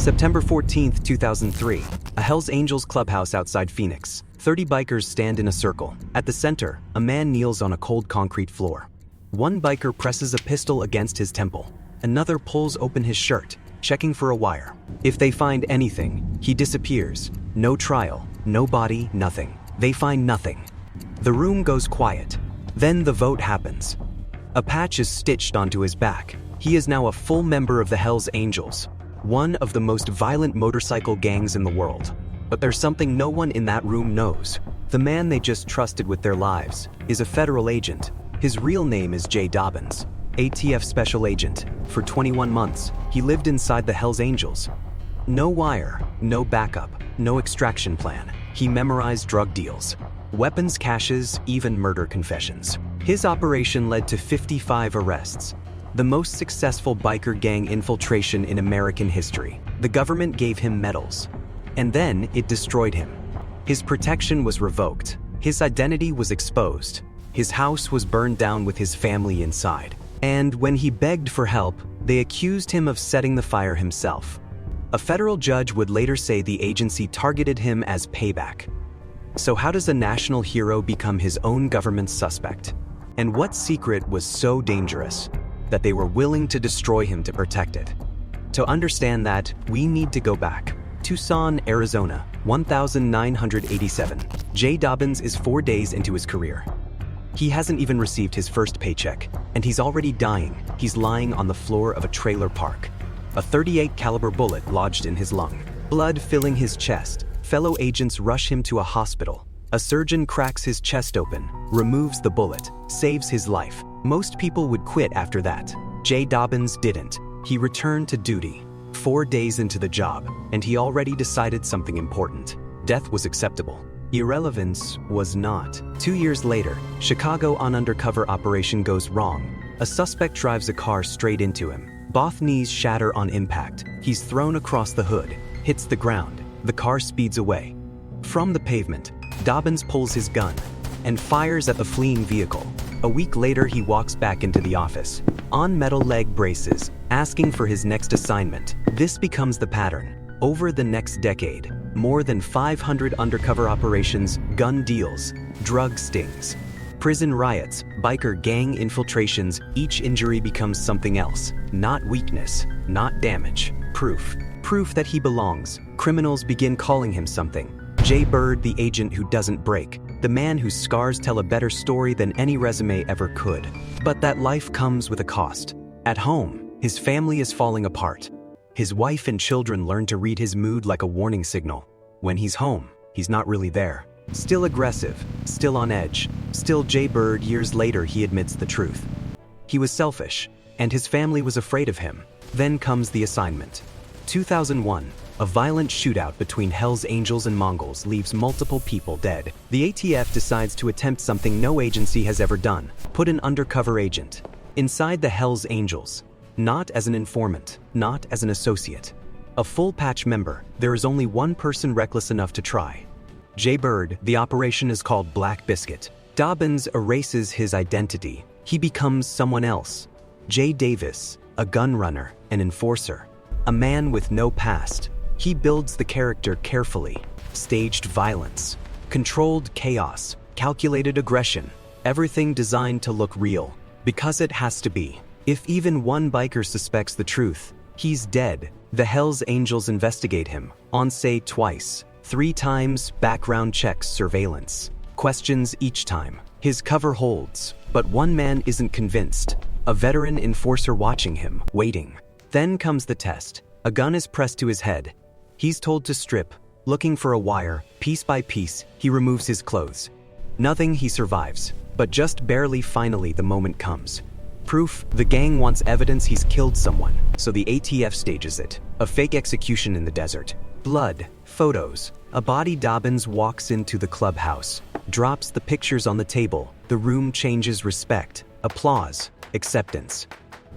September 14th, 2003. A Hells Angels clubhouse outside Phoenix. 30 bikers stand in a circle. At the center, a man kneels on a cold concrete floor. One biker presses a pistol against his temple. Another pulls open his shirt, checking for a wire. If they find anything, he disappears. No trial, no body, nothing. They find nothing. The room goes quiet. Then the vote happens. A patch is stitched onto his back. He is now a full member of the Hells Angels, one of the most violent motorcycle gangs in the world. But there's something no one in that room knows. The man they just trusted with their lives is a federal agent. His real name is Jay Dobbins, ATF special agent. For 21 months, he lived inside the Hells Angels. No wire, no backup, no extraction plan. He memorized drug deals, weapons caches, even murder confessions. His operation led to 55 arrests, the most successful biker gang infiltration in American history. The government gave him medals, and then it destroyed him. His protection was revoked. His identity was exposed. His house was burned down with his family inside. And when he begged for help, they accused him of setting the fire himself. A federal judge would later say the agency targeted him as payback. So how does a national hero become his own government's suspect? And what secret was so dangerous that they were willing to destroy him to protect it? To understand that, we need to go back. Tucson, Arizona, 1987. Jay Dobbins is 4 days into his career. He hasn't even received his first paycheck, and he's already dying. He's lying on the floor of a trailer park. A .38 caliber bullet lodged in his lung, blood filling his chest. Fellow agents rush him to a hospital. A surgeon cracks his chest open, removes the bullet, saves his life. Most people would quit after that. Jay Dobbins didn't. He returned to duty. 4 days into the job, and he already decided something important. Death was acceptable. Irrelevance was not. 2 years later, Chicago on undercover operation goes wrong. A suspect drives a car straight into him. Both knees shatter on impact. He's thrown across the hood, hits the ground. The car speeds away. From the pavement, Dobbins pulls his gun and fires at the fleeing vehicle. A week later, he walks back into the office, on metal leg braces, asking for his next assignment. This becomes the pattern. Over the next decade, more than 500 undercover operations, gun deals, drug stings, prison riots, biker gang infiltrations. Each injury becomes something else. Not weakness, not damage. Proof that he belongs. Criminals begin calling him something. Jay Bird, the agent who doesn't break. The man whose scars tell a better story than any resume ever could. But that life comes with a cost. At home, his family is falling apart. His wife and children learn to read his mood like a warning signal. When he's home, he's not really there. Still aggressive, still on edge. Still Jay Bird. Years later, he admits the truth. He was selfish, and his family was afraid of him. Then comes the assignment. 2001, a violent shootout between Hells Angels and Mongols leaves multiple people dead. The ATF decides to attempt something no agency has ever done: put an undercover agent inside the Hells Angels. Not as an informant, not as an associate. A full patch member. There is only one person reckless enough to try. Jay Bird. The operation is called Black Biscuit. Dobbins erases his identity. He becomes someone else. Jay Davis, a gun runner, an enforcer, a man with no past. He builds the character carefully. Staged violence, controlled chaos, calculated aggression, everything designed to look real, because it has to be. If even one biker suspects the truth, he's dead. The Hells Angels investigate him, on say twice, 3 times, background checks, surveillance, questions each time. His cover holds, but one man isn't convinced. A veteran enforcer watching him, waiting. Then comes the test. A gun is pressed to his head. He's told to strip, looking for a wire. Piece by piece, he removes his clothes. Nothing, he survives. But just barely. Finally, the moment comes. Proof. The gang wants evidence he's killed someone, so the ATF stages it. A fake execution in the desert. Blood, photos, a body. Dobbins walks into the clubhouse, drops the pictures on the table. The room changes. Respect, applause, acceptance.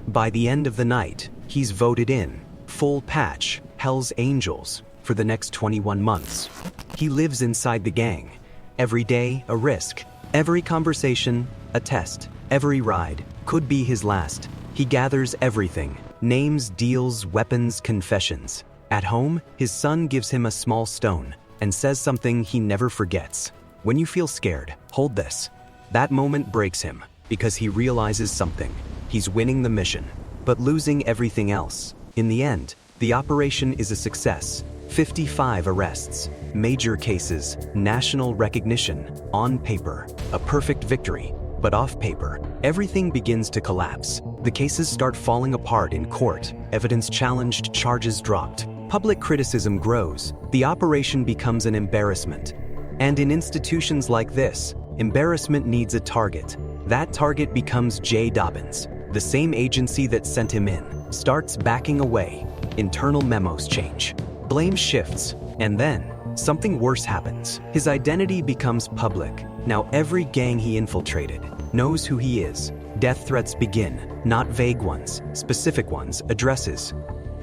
By the end of the night, he's voted in. Full patch, Hells Angels, for the next 21 months. He lives inside the gang. Every day, a risk. Every conversation, a test. Every ride could be his last. He gathers everything: names, deals, weapons, confessions. At home, his son gives him a small stone and says something he never forgets. When you feel scared, hold this. That moment breaks him because he realizes something. He's winning the mission, but losing everything else. In the end, the operation is a success. 55 arrests, major cases, national recognition. On paper, a perfect victory. But off paper, everything begins to collapse. The cases start falling apart in court, evidence challenged, charges dropped. Public criticism grows. The operation becomes an embarrassment. And in institutions like this, embarrassment needs a target. That target becomes Jay Dobbins. The same agency that sent him in starts backing away. Internal memos change. Blame shifts. And then, something worse happens. His identity becomes public. Now every gang he infiltrated knows who he is. Death threats begin, not vague ones, specific ones, addresses.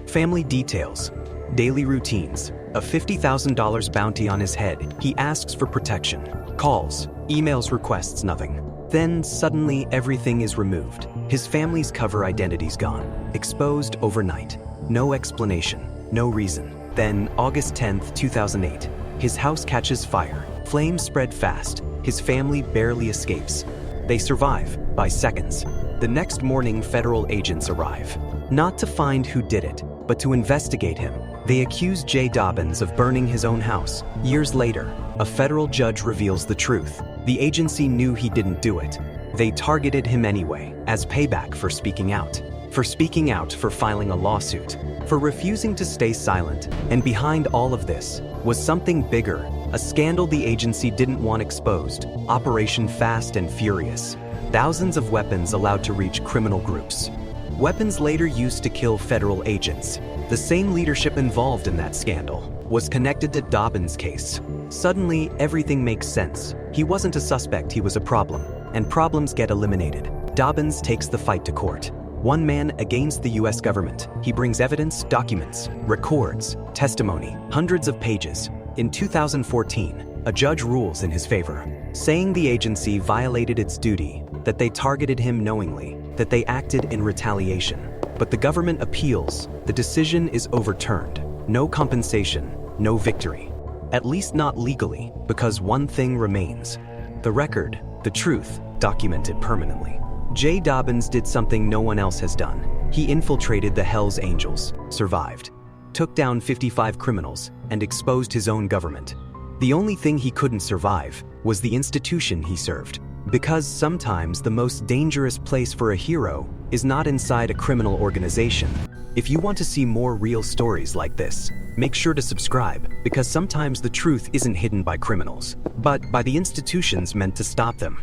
Family details, daily routines, a $50,000 bounty on his head. He asks for protection. Calls, emails, requests, nothing. Then suddenly everything is removed. His family's cover identity's gone. Exposed overnight. No explanation, no reason. Then, August 10th, 2008, his house catches fire. Flames spread fast. His family barely escapes. They survive by seconds. The next morning, federal agents arrive. Not to find who did it, but to investigate him. They accuse Jay Dobbins of burning his own house. Years later, a federal judge reveals the truth. The agency knew he didn't do it. They targeted him anyway, as payback for speaking out. For filing a lawsuit, for refusing to stay silent. And behind all of this was something bigger, a scandal the agency didn't want exposed. Operation Fast and Furious. Thousands of weapons allowed to reach criminal groups. Weapons later used to kill federal agents. The same leadership involved in that scandal was connected to Dobbins' case. Suddenly, everything makes sense. He wasn't a suspect, he was a problem. And problems get eliminated. Dobbins takes the fight to court. One man against the US government. He brings evidence, documents, records, testimony, hundreds of pages. In 2014, a judge rules in his favor, saying the agency violated its duty, that they targeted him knowingly, that they acted in retaliation. But the government appeals. The decision is overturned. No compensation, no victory. At least not legally, because one thing remains. The record, the truth, documented permanently. Jay Dobbins did something no one else has done. He infiltrated the Hells Angels, survived, took down 55 criminals, and exposed his own government. The only thing he couldn't survive was the institution he served. Because sometimes the most dangerous place for a hero is not inside a criminal organization. If you want to see more real stories like this, make sure to subscribe, because sometimes the truth isn't hidden by criminals, but by the institutions meant to stop them.